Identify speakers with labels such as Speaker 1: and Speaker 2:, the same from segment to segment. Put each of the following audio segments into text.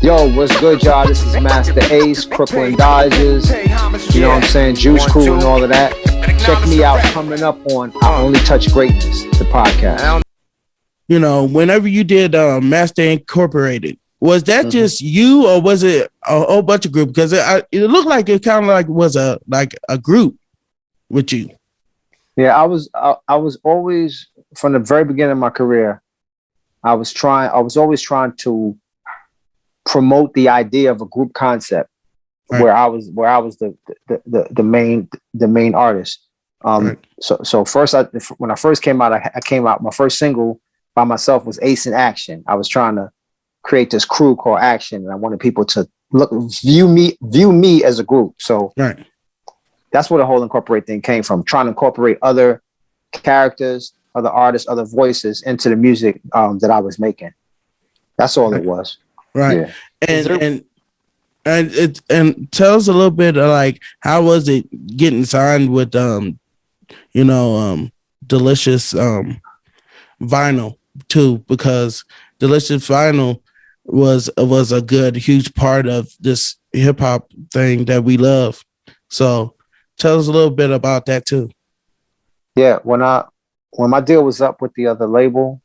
Speaker 1: Yo, what's good, y'all? This is Master Ace, Crooklyn Dodgers. You know what I'm saying? Juice Crew and all of that. Check me out coming up on I Only Touch Greatness, the podcast.
Speaker 2: You know, whenever you did Masta Incorporated, was that just you or was it a whole bunch of group? Because it looked like it kind of like was a group with you.
Speaker 1: Yeah, I was always, from the very beginning of my career, I was always trying to promote the idea of a group concept, right, where I was the main artist.
Speaker 2: Right.
Speaker 1: So first, when I first came out, I came out, my first single by myself was Ace in Action. I was trying to create this crew called Action, and I wanted people to view me as a group. So
Speaker 2: right,
Speaker 1: that's where the whole incorporate thing came from, trying to incorporate other characters, other artists, other voices into the music that I was making. That's all it was.
Speaker 2: Right. Yeah. And tell us a little bit of like, how was it getting signed with Delicious Vinyl too, because Delicious Vinyl was a good huge part of this hip hop thing that we love. So tell us a little bit about that too.
Speaker 1: Yeah, when my deal was up with the other label,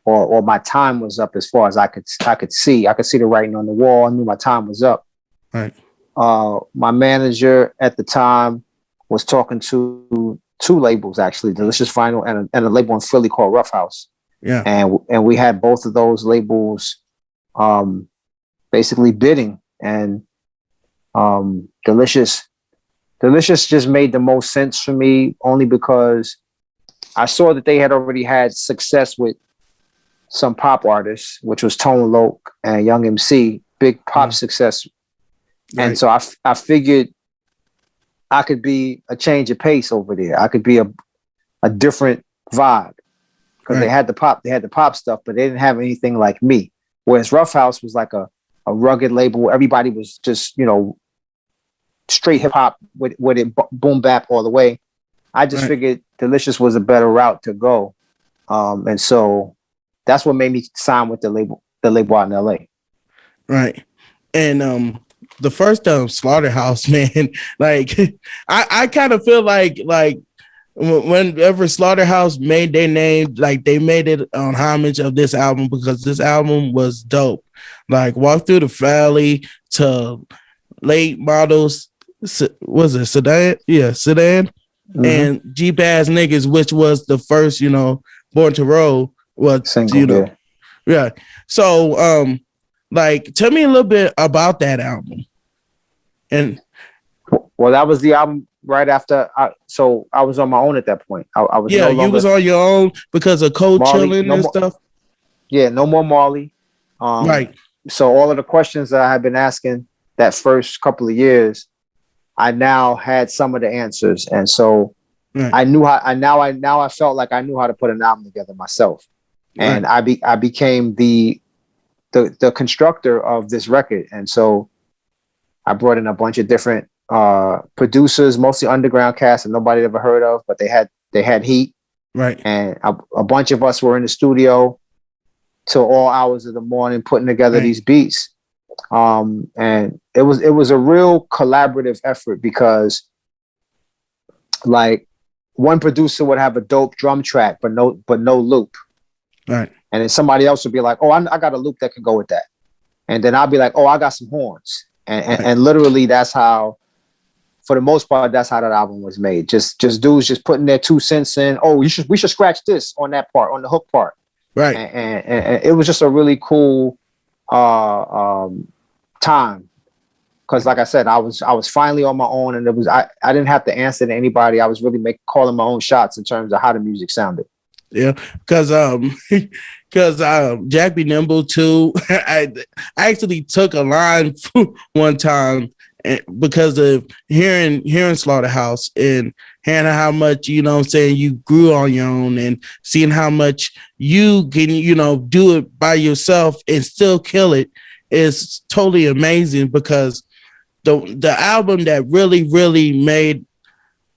Speaker 1: or my time was up, as far as I could see the writing on the wall. I knew my time was up.
Speaker 2: Right.
Speaker 1: My manager at the time was talking to two labels, actually, Delicious Vinyl and a label in Philly called SlaughtaHouse.
Speaker 2: Yeah.
Speaker 1: And we had both of those labels basically bidding, and Delicious just made the most sense for me, only because I saw that they had already had success with some pop artists, which was Tone Loc and Young MC, big pop success. Right. And so I figured I could be a change of pace over there. I could be a different vibe, because right, they had the pop stuff, but they didn't have anything like me. Whereas SlaughtaHouse was like a rugged label. Everybody was just, straight hip hop with it boom bap all the way. I just figured Delicious was a better route to go. And so that's what made me sign with the label out in LA.
Speaker 2: Right. And the first SlaughtaHouse, man, like I kind of feel like whenever SlaughtaHouse made their name, like they made it on homage of this album, because this album was dope. Like Walk Through the Valley to Late Models, was it Sittin? Yeah, Sittin. And Jeep Ass Niggas, which was the first, Born to Roll was single, yeah. So like, tell me a little bit about that album. And
Speaker 1: well, that was the album right after. So I was on my own at that point. I was
Speaker 2: you was on your own because of Cold Chillin' and stuff.
Speaker 1: Yeah, no more Marley.
Speaker 2: Right.
Speaker 1: So all of the questions that I had been asking that first couple of years, I now had some of the answers, and so I knew how. I felt like I knew how to put an album together myself, and I became the constructor of this record, and so I brought in a bunch of different producers, mostly underground cast that nobody ever heard of, but they had heat,
Speaker 2: right?
Speaker 1: And a bunch of us were in the studio till all hours of the morning putting together these beats. And it was a real collaborative effort, because like one producer would have a dope drum track, but no loop.
Speaker 2: Right.
Speaker 1: And then somebody else would be like, oh, I got a loop that can go with that. And then I'll be like, oh, I got some horns. And literally that's how, for the most part, that's how that album was made. Just dudes just putting their 2 cents in. Oh, we should scratch this on that part, on the hook part.
Speaker 2: Right.
Speaker 1: And it was just a really cool time, because like I said, I was finally on my own, and I didn't have to answer to anybody. I was really calling my own shots in terms of how the music sounded.
Speaker 2: Yeah, because Jack Be Nimble too. I actually took a line one time because of hearing SlaughtaHouse and hearing how much, you grew on your own, and seeing how much you can, do it by yourself and still kill it is totally amazing, because the album that really, really made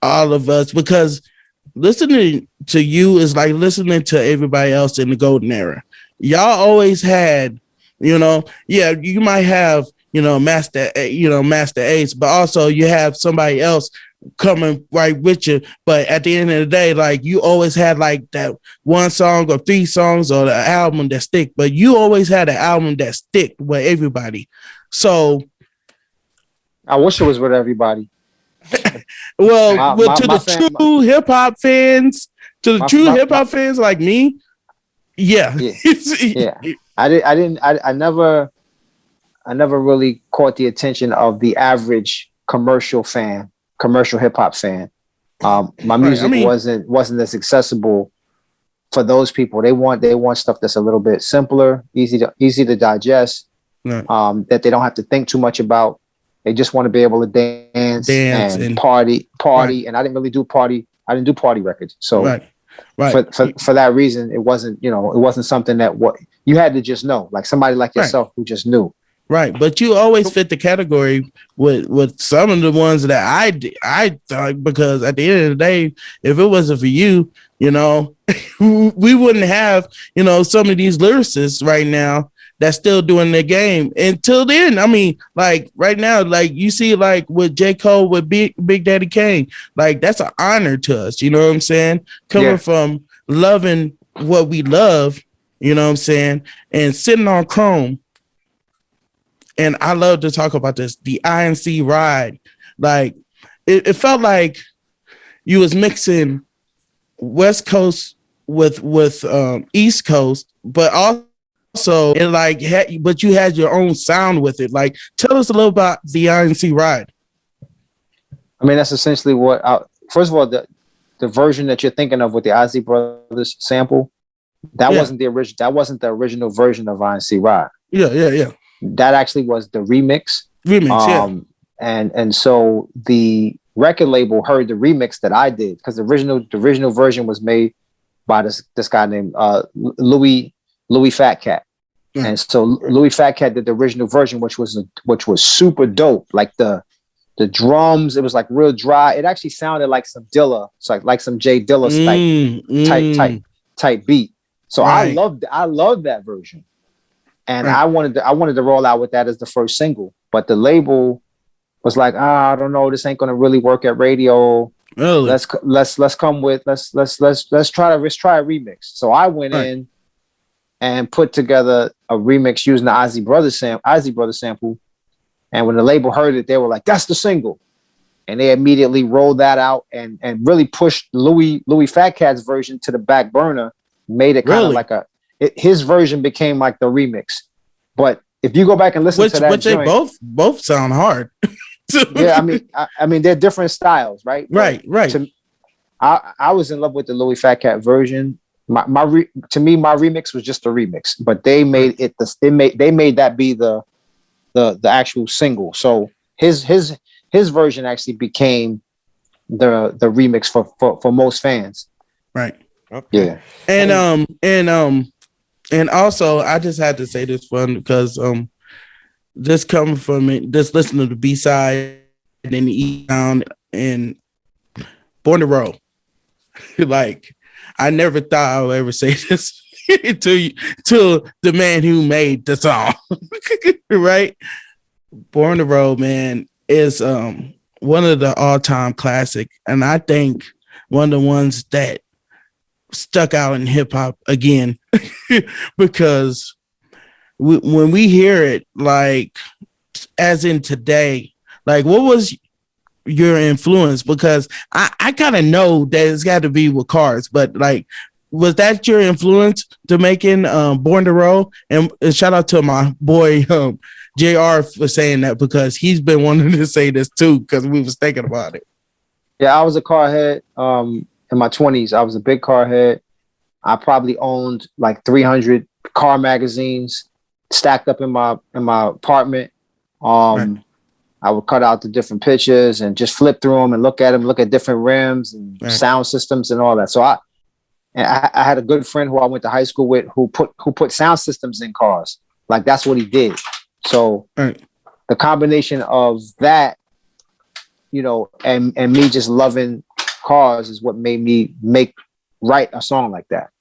Speaker 2: all of us, because listening to you is like listening to everybody else in the golden era. Y'all always had You know, yeah, you might have, Master Ace, but also you have somebody else coming right with you. But at the end of the day, like you always had like that one song or three songs or the album that stick, but you always had an album that stick with everybody. So
Speaker 1: I wish it was with everybody.
Speaker 2: well, to
Speaker 1: My
Speaker 2: the
Speaker 1: fan,
Speaker 2: true hip hop fans,
Speaker 1: my
Speaker 2: like me, yeah.
Speaker 1: yeah, yeah. I never really caught the attention of the average commercial hip hop fan. My
Speaker 2: Right. I
Speaker 1: music
Speaker 2: mean,
Speaker 1: wasn't as accessible for those people. They want stuff that's a little bit simpler, easy to digest,
Speaker 2: right.
Speaker 1: that they don't have to think too much about. They just want to be able to dance
Speaker 2: Dance
Speaker 1: and
Speaker 2: and
Speaker 1: party.
Speaker 2: right,
Speaker 1: And I didn't really do party. I didn't do party records. So
Speaker 2: right, right,
Speaker 1: for that reason, it wasn't something that what you had to just know, like somebody like
Speaker 2: right.
Speaker 1: yourself who just knew.
Speaker 2: Right, but you always fit the category with some of the ones that I thought, because at the end of the day, if it wasn't for you, we wouldn't have some of these lyricists right now that's still doing their game. Until then, I mean, like right now, like you see, like with J. Cole with Big Daddy Kane, like that's an honor to us. You know what I'm saying? Coming from loving what we love, you know what I'm saying, and sitting on Chrome. And I love to talk about this, the INC ride. Like it felt like you was mixing West Coast with East Coast, but also it like but you had your own sound with it. Like tell us a little about the INC ride.
Speaker 1: I mean, that's essentially first of all, the version that you're thinking of with the Ozzy Brothers sample, that wasn't the original. That wasn't the original version of INC Ride.
Speaker 2: Yeah.
Speaker 1: That actually was the remix. And so the record label heard the remix that I did, because the original version was made by this guy named Louis Fat Cat. And so Louis Fat Cat did the original version, which was super dope. Like the drums, it was like real dry. It actually sounded like some Dilla, it's like some Jay Dilla type beat. So I loved that version. And I wanted to roll out with that as the first single, but the label was like, I don't know, this ain't gonna really work at radio.
Speaker 2: Really?
Speaker 1: Let's try a remix. So I went in and put together a remix using the Ozzy Brothers sample. And when the label heard it, they were like, "That's the single," and they immediately rolled that out and really pushed Louis Fat Cat's version to the back burner. Made it kind of like his version became like the remix. But if you go back and listen to that,
Speaker 2: they both sound hard.
Speaker 1: Yeah, I mean, they're different styles, right?
Speaker 2: Right.
Speaker 1: I was in love with the Louis Fat Cat version. To me, my remix was just a remix, but they made they made that be the actual single. So his version actually became the remix for most fans.
Speaker 2: Right.
Speaker 1: Okay.
Speaker 2: Yeah. And also I just had to say this one because just coming from it, just listening to the B-side and then the E sound and Born to Roll. Like I never thought I would ever say this to the man who made the song. Right? Born to Roll, man, is one of the all-time classic, and I think one of the ones that stuck out in hip-hop again because when we hear it, like as in today, like what was your influence? Because I kind of know that it's got to be with cars, but like was that your influence to making Born to Roll? And shout out to my boy JR for saying that, because he's been wanting to say this too, because we was thinking about it.
Speaker 1: Yeah, I was a car head in my 20s. I was a big car head. I probably owned like 300 car magazines stacked up in my apartment. I would cut out the different pictures and just flip through them and look at different rims and sound systems and all that. So I had a good friend who I went to high school with who put sound systems in cars. Like that's what he did. So the combination of that, and me just loving cars is what made me write a song like that.